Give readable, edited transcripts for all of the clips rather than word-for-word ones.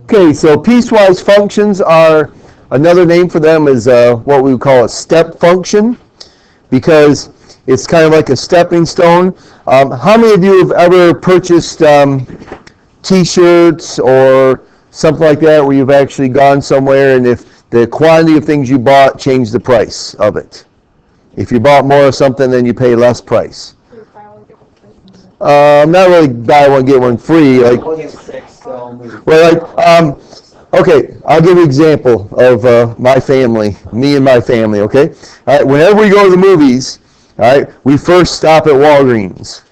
Okay, so piecewise functions are, another name for them is what we would call a step function, because it's kind of like a stepping stone. How many of you have ever purchased T-shirts or something like that where you've actually gone somewhere and if the quantity of things you bought changed the price of it? If you bought more of something, then you pay less price. Not really buy one get one free. Like, okay, I'll give you an example of my family, me and my family. Okay, all right. Whenever we go to the movies, all right, we first stop at Walgreens.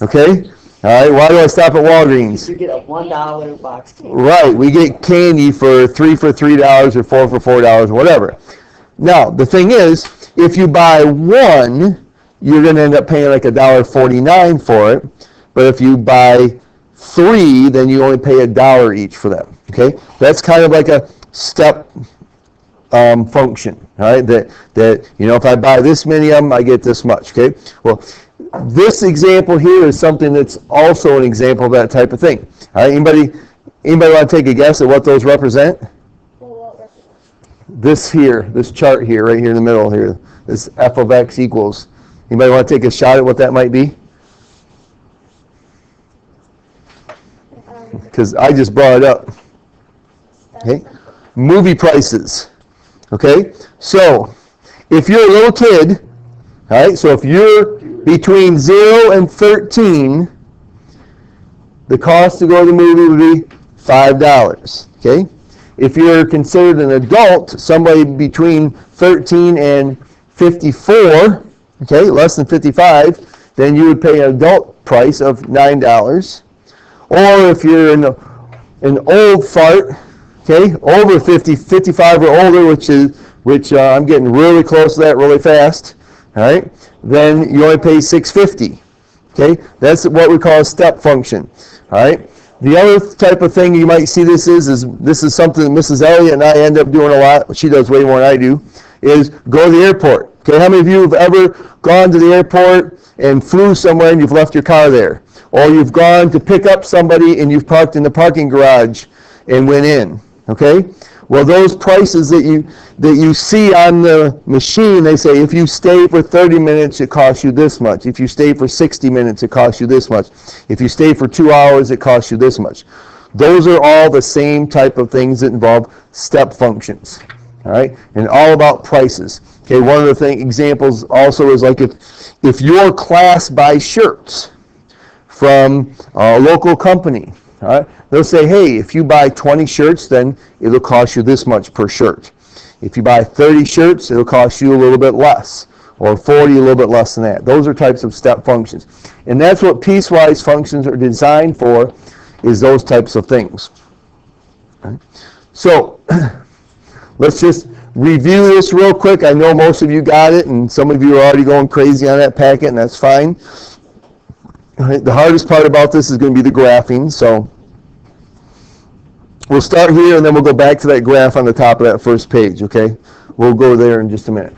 Okay, all right. Why do I stop at Walgreens? You get a $1 box candy. Right. We get candy for $3 or $4 for $4, whatever. Now the thing is, if you buy one, you're going to end up paying like $1.49 for it. But if you buy 3, then you only pay $1 each for them. Okay, that's kind of like a step function. All right, that if I buy this many of them, I get this much. Okay, well, this example here is something that's also an example of that type of thing. All right, anybody want to take a guess at what those represent? This here, this chart here, right here in the middle here, this f of x equals. Anybody want to take a shot at what that might be? Because I just brought it up. Okay, movie prices. Okay, so if you're a little kid, all right, so if you're between 0 and 13, the cost to go to the movie would be $5. Okay, if you're considered an adult, somebody between 13 and 54, okay, less than 55, then you would pay an adult price of $9. Or if you're an old fart, okay, over 50, 55 or older, which I'm getting really close to that really fast, all right, then you only pay $6.50. Okay, that's what we call a step function. All right. The other type of thing you might see this is something that Mrs. Elliott and I end up doing a lot. She does way more than I do. Is go to the airport. Okay, how many of you have ever gone to the airport and flew somewhere and you've left your car there? Or you've gone to pick up somebody and you've parked in the parking garage and went in, okay? Well, those prices that you see on the machine, they say if you stay for 30 minutes, it costs you this much. If you stay for 60 minutes, it costs you this much. If you stay for 2 hours, it costs you this much. Those are all the same type of things that involve step functions, all right? And all about prices. Okay, one of the examples also is like if your class buys shirts from a local company, all right, they'll say, hey, if you buy 20 shirts, then it'll cost you this much per shirt. If you buy 30 shirts, it'll cost you a little bit less, or 40, a little bit less than that. Those are types of step functions. And that's what piecewise functions are designed for, is those types of things. Okay. So let's just review this real quick. I know most of you got it, and some of you are already going crazy on that packet, and that's fine. All right, the hardest part about this is going to be the graphing, so we'll start here and then we'll go back to that graph on the top of that first page, okay? We'll go there in just a minute.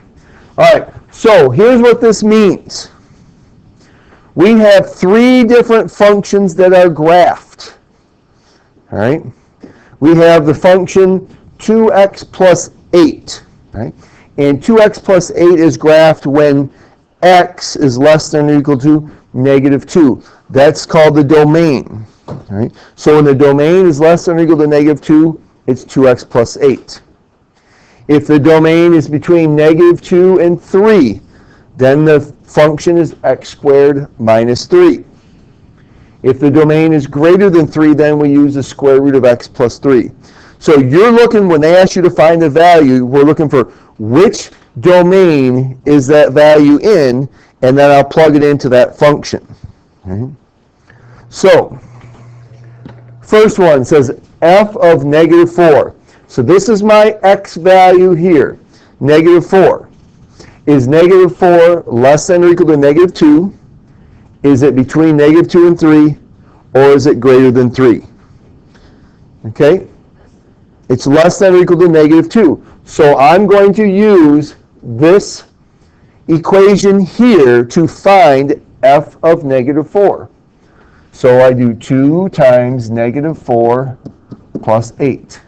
All right, so here's what this means. We have 3 different functions that are graphed, all right? We have the function 2x plus 8, right? And 2x plus 8 is graphed when x is less than or equal to -2. That's called the domain. All right? So when the domain is less than or equal to -2, it's 2x plus 8. If the domain is between -2 and 3, then the function is x squared minus 3. If the domain is greater than 3, then we use the square root of x plus 3. So you're looking, when they ask you to find the value, we're looking for which domain is that value in, and then I'll plug it into that function. Okay. So, first one says f of -4. So this is my x value here, -4. Is -4 less than or equal to -2? Is it between -2 and 3? Or is it greater than 3? Okay? It's less than or equal to -2. So I'm going to use this equation here to find f of -4. So I do 2 times negative 4 plus 8.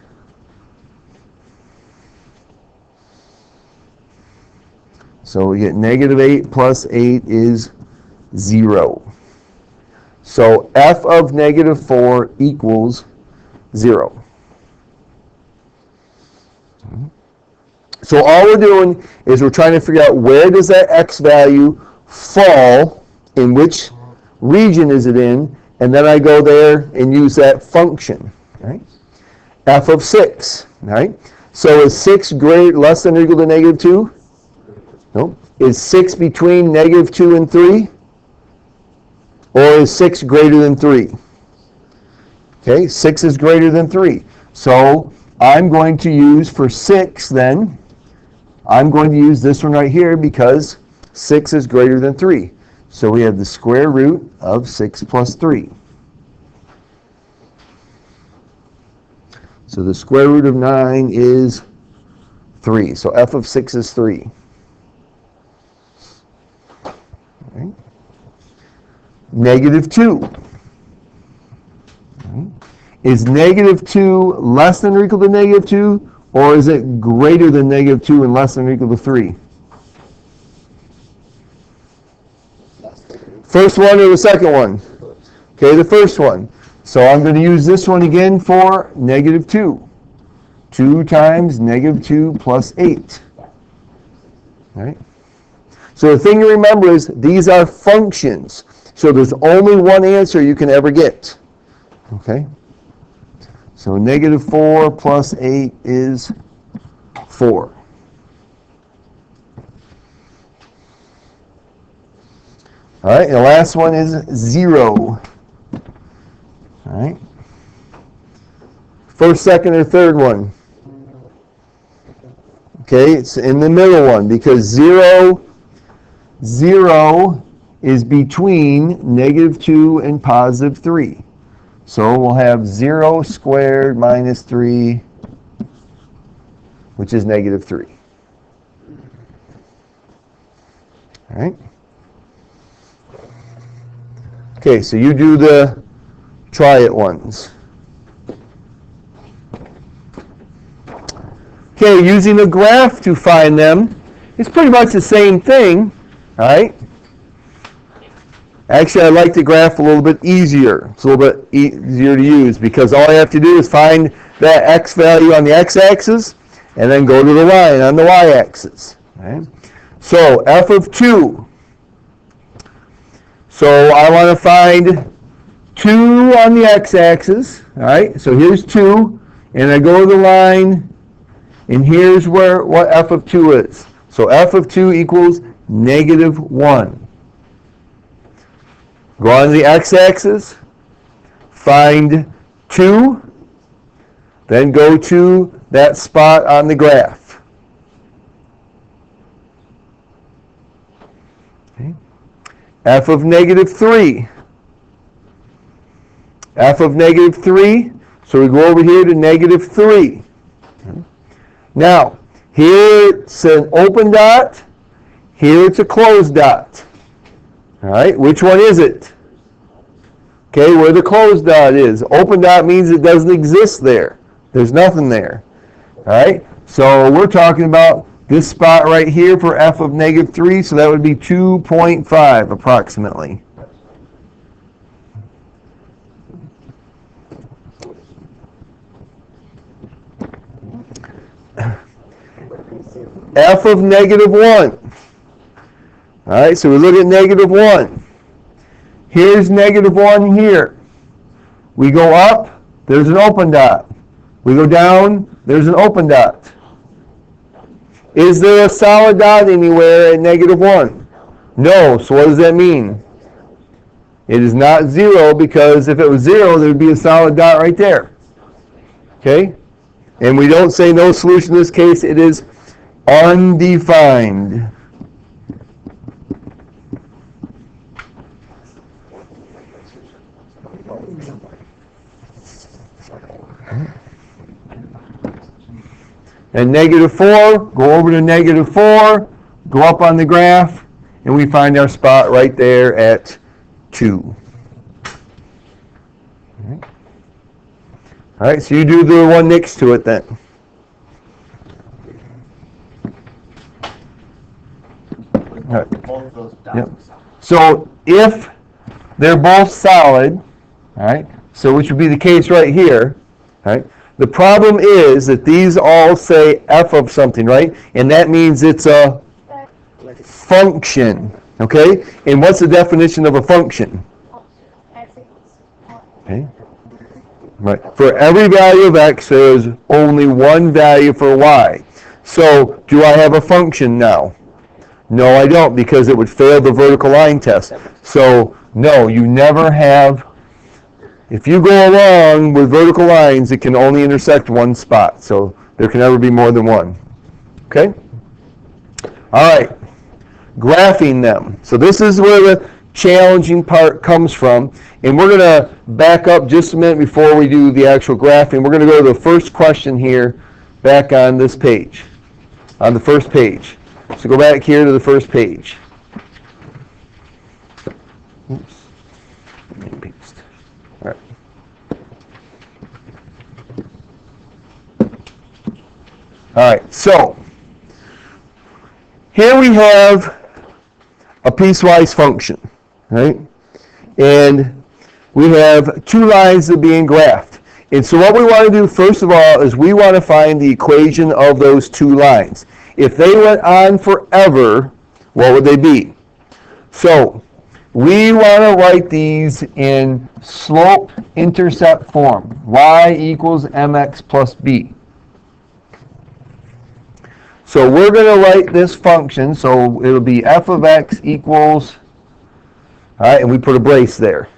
So we get negative 8 plus 8 is 0. So f of negative 4 equals 0. So all we're doing is we're trying to figure out where does that x value fall, in which region is it in, and then I go there and use that function, right? F of 6, right? So is 6 less than or equal to negative 2? Nope. Is 6 between negative 2 and 3? Or is 6 greater than 3? Okay, 6 is greater than 3. So I'm going to use for 6 then, I'm going to use this one right here because 6 is greater than 3. So we have the square root of 6 plus 3. So the square root of 9 is 3. So f of 6 is 3. Right. Negative 2. Right. Is negative 2 less than or equal to negative 2? Or is it greater than negative 2 and less than or equal to 3? First one or the second one? Okay, the first one. So I'm going to use this one again for negative 2. 2 times negative 2 plus 8. All right. So the thing to remember is these are functions. So there's only one answer you can ever get. Okay? So negative 4 plus 8 is 4. All right, and the last one is 0. All right. First, second, or third one? Okay, it's in the middle one because 0 is between negative 2 and positive 3. So we'll have 0 squared minus 3, which is negative 3. All right. Okay, so you do the try it ones. Okay, using a graph to find them, it's pretty much the same thing, all right? Actually, I like the graph a little bit easier. It's a little bit easier to use because all I have to do is find that x value on the x-axis and then go to the line on the y-axis. Right? So f of 2. So I want to find 2 on the x-axis. All right, so here's 2, and I go to the line, and here's what f of 2 is. So f of 2 equals negative 1. Go on to the x-axis, find 2, then go to that spot on the graph. Okay. F of negative 3. F of negative 3, so we go over here to negative 3. Okay. Now, here it's an open dot, here it's a closed dot. All right, which one is it? Okay, where the closed dot is. Open dot means it doesn't exist there. There's nothing there. All right, so we're talking about this spot right here for f of negative 3, so that would be 2.5 approximately. F of negative 1. All right, so we look at negative 1. Here's negative 1 here. We go up, there's an open dot. We go down, there's an open dot. Is there a solid dot anywhere at negative 1? No, so what does that mean? It is not 0 because if it was 0, there would be a solid dot right there. Okay? And we don't say no solution in this case, it is undefined. And negative 4, go over to negative 4, go up on the graph, and we find our spot right there at 2. All right, so you do the one next to it then. All right. Both of those dots. Yep. So if they're both solid, all right, so which would be the case right here, all right, the problem is that these all say f of something, right? And that means it's a function, okay? And what's the definition of a function? Okay. Right. For every value of x, there is only one value for y. So do I have a function now? No, I don't, because it would fail the vertical line test. So no, you never have. If you go along with vertical lines, it can only intersect one spot. So there can never be more than one. Okay? All right. Graphing them. So this is where the challenging part comes from. And we're going to back up just a minute before we do the actual graphing. We're going to go to the first question here back on this page, on the first page. So go back here to the first page. Oops. Paste. All right. All right, so here we have a piecewise function, right? And we have two lines that are being graphed. And so what we want to do first of all is we want to find the equation of those two lines. If they went on forever, what would they be? So we want to write these in slope-intercept form. Y equals mx plus b. So we're going to write this function, so it'll be f of x equals, all right, and we put a brace there.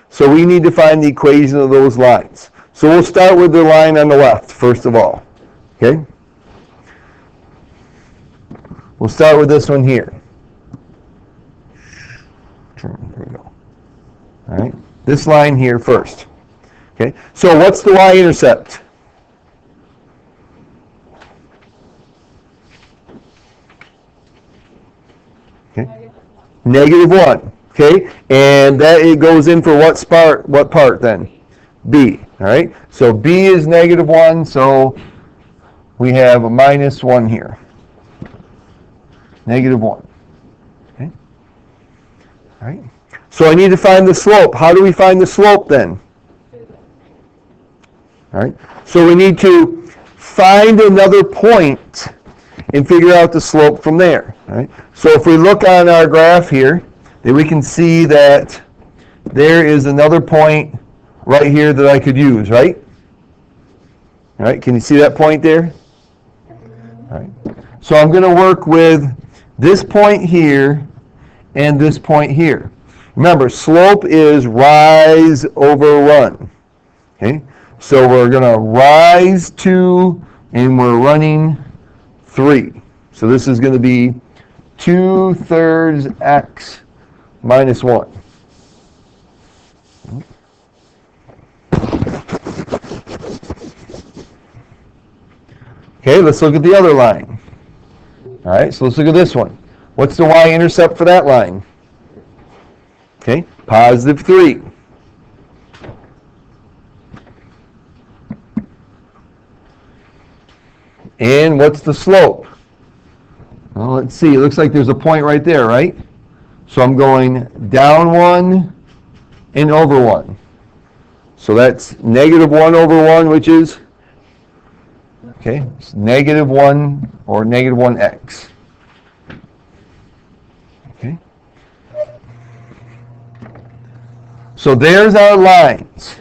So we need to find the equation of those lines. So we'll start with the line on the left, first of all. Okay? We'll start with this one here. There we go. All right? This line here first. Okay? So what's the y-intercept? Okay? -1. Okay? And that it goes in for what part then? B. All right? So B is -1, so we have a -1 here. -1. Okay? All right? So I need to find the slope. How do we find the slope then? All right? So we need to find another point and figure out the slope from there. All right? So if we look on our graph here, then we can see that there is another point right here that I could use, right? All right, can you see that point there? All right. So I'm going to work with this point here and this point here. Remember, slope is rise over run. Okay? So we're going to rise 2 and we're running 3. So this is going to be 2/3 x minus 1. Okay, let's look at the other line. All right, so let's look at this one. What's the y-intercept for that line? Okay, +3. And what's the slope? Well, let's see. It looks like there's a point right there, right? So I'm going down 1 and over 1. So that's -1 over 1, which is, okay, it's -1 or -1x. Okay. So there's our lines.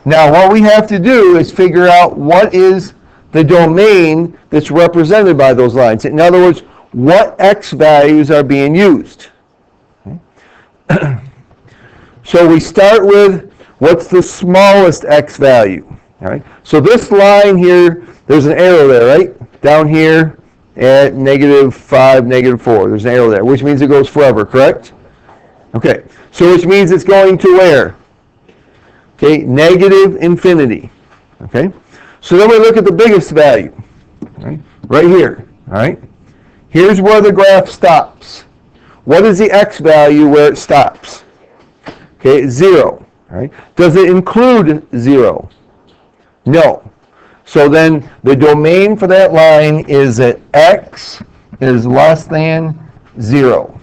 Now what we have to do is figure out what is the domain that's represented by those lines. In other words, what x values are being used. Okay. So we start with what's the smallest x value. All right. So this line here, there's an arrow there, right? Down here at -5, -4. There's an arrow there, which means it goes forever, correct? Okay. So which means it's going to where? Okay, -infinity. Okay. So then we look at the biggest value. Right here. All right. Here's where the graph stops. What is the x value where it stops? Okay, 0. All right. Does it include 0? No. So then the domain for that line is that x is less than 0.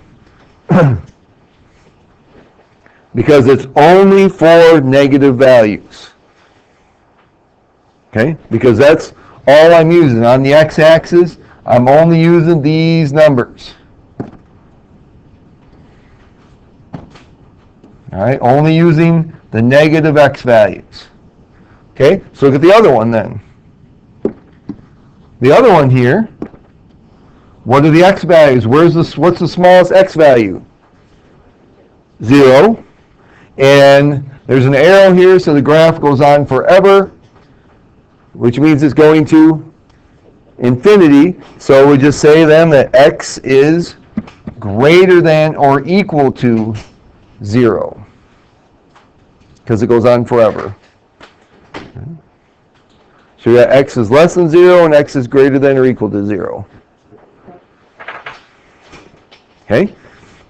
Because it's only for negative values. Okay? Because that's all I'm using. On the x-axis, I'm only using these numbers. All right? Only using the negative x values. Okay? So look at the other one then. The other one here, what are the x values? What's the smallest x value? 0. And there's an arrow here, so the graph goes on forever, which means it's going to infinity. So we just say then that x is greater than or equal to 0, because it goes on forever. So we got x is less than 0 and x is greater than or equal to 0. Okay?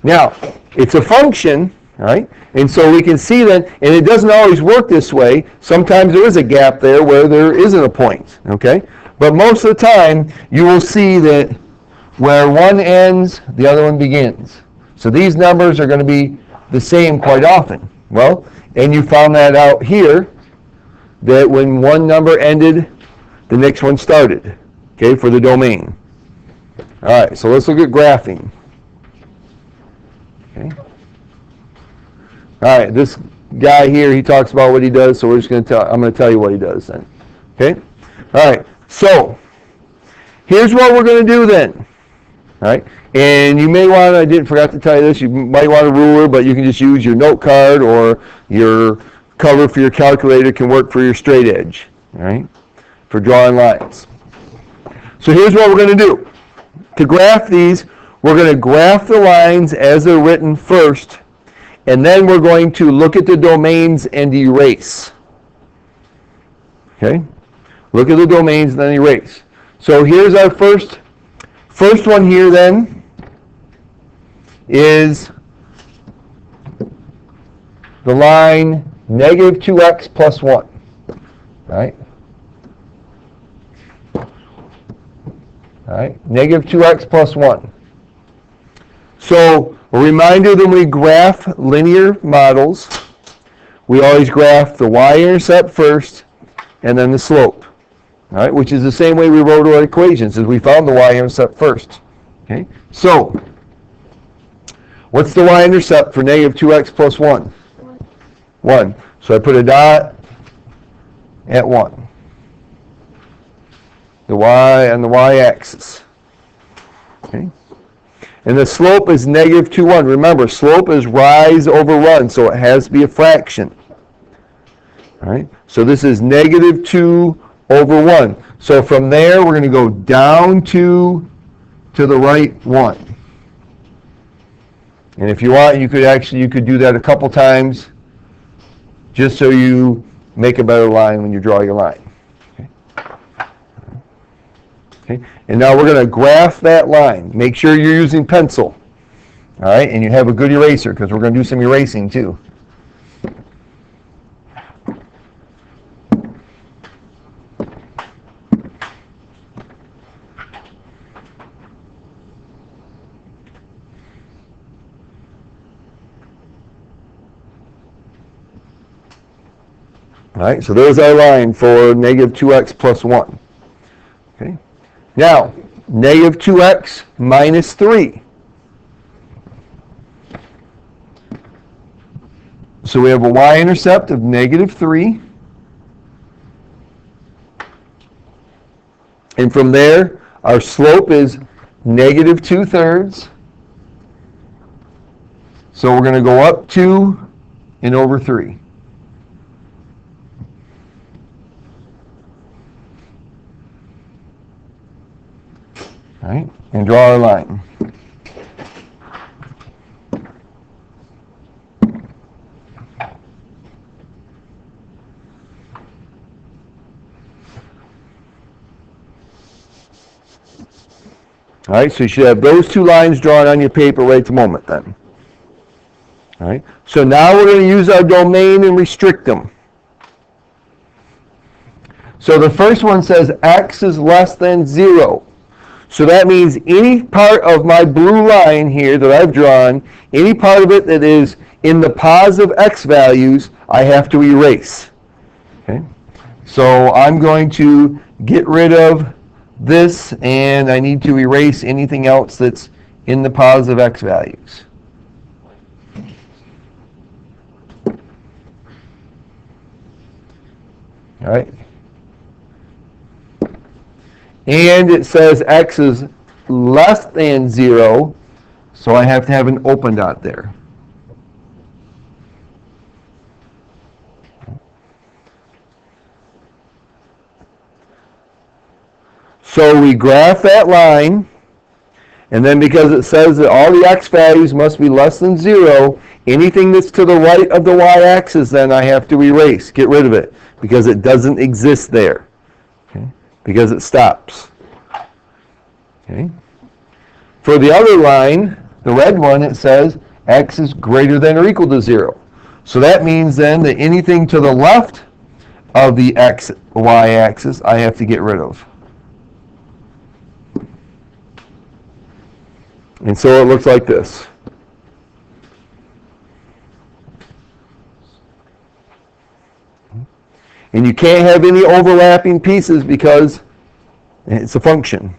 Now, it's a function, right? And so we can see that, and it doesn't always work this way. Sometimes there is a gap there where there isn't a point, okay? But most of the time, you will see that where one ends, the other one begins. So these numbers are going to be the same quite often. Well, and you found that out here, that when one number ended, the next one started, okay, for the domain. All right, so let's look at graphing. Okay. All right, this guy here, he talks about what he does, so I'm going to tell you what he does then. Okay? All right, so here's what we're going to do then. All right, and you may want, forgot to tell you this, you might want a ruler, but you can just use your note card, or your cover for your calculator can work for your straight edge, all right, for drawing lines. So here's what we're going to do. To graph these, we're going to graph the lines as they're written first, and then we're going to look at the domains and erase. Okay? Look at the domains and then erase. So here's our first one here then is the line negative 2x plus 1. Right? All right? Negative 2x plus 1. So a reminder that when we graph linear models, we always graph the y-intercept first and then the slope. All right, which is the same way we wrote our equations, as we found the y-intercept first. Okay, so what's the y-intercept for negative 2x plus 1? 1. So I put a dot at 1. The y on the y-axis. Okay. And the slope is negative 2, 1. Remember, slope is rise over run, so it has to be a fraction. All right, so this is negative 2 over 1. So from there, we're going to go down to the right 1. And if you want, you could do that a couple times, just so you make a better line when you draw your line. Okay. And now we're going to graph that line. Make sure you're using pencil. All right, and you have a good eraser, because we're going to do some erasing too. All right, so there's our line for negative 2x plus 1. Okay. Now, negative 2x minus 3. So we have a y-intercept of negative 3. And from there, our slope is negative 2/3. So we're going to go up 2 and over 3. All right, and draw our line. All right, so you should have those two lines drawn on your paper right at the moment then. All right. So now we're going to use our domain and restrict them. So the first one says x is less than 0. So that means any part of my blue line here that I've drawn, any part of it that is in the positive x values, I have to erase. Okay? So I'm going to get rid of this, and I need to erase anything else that's in the positive x values. All right. And it says x is less than 0, so I have to have an open dot there. So we graph that line, and then because it says that all the x values must be less than 0, anything that's to the right of the y-axis then I have to erase, get rid of it, because it doesn't exist there. Okay? Because it stops. Okay. For the other line, the red one, it says x is greater than or equal to 0. So that means then that anything to the left of the y-axis I have to get rid of. And so it looks like this. And you can't have any overlapping pieces because it's a function.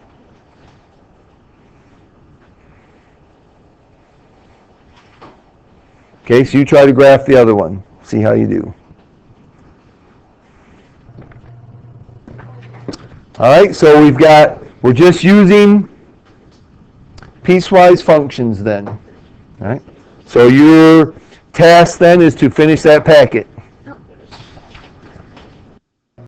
Okay, so you try to graph the other one. See how you do. All right, so we're just using piecewise functions then. All right, so your task then is to finish that packet.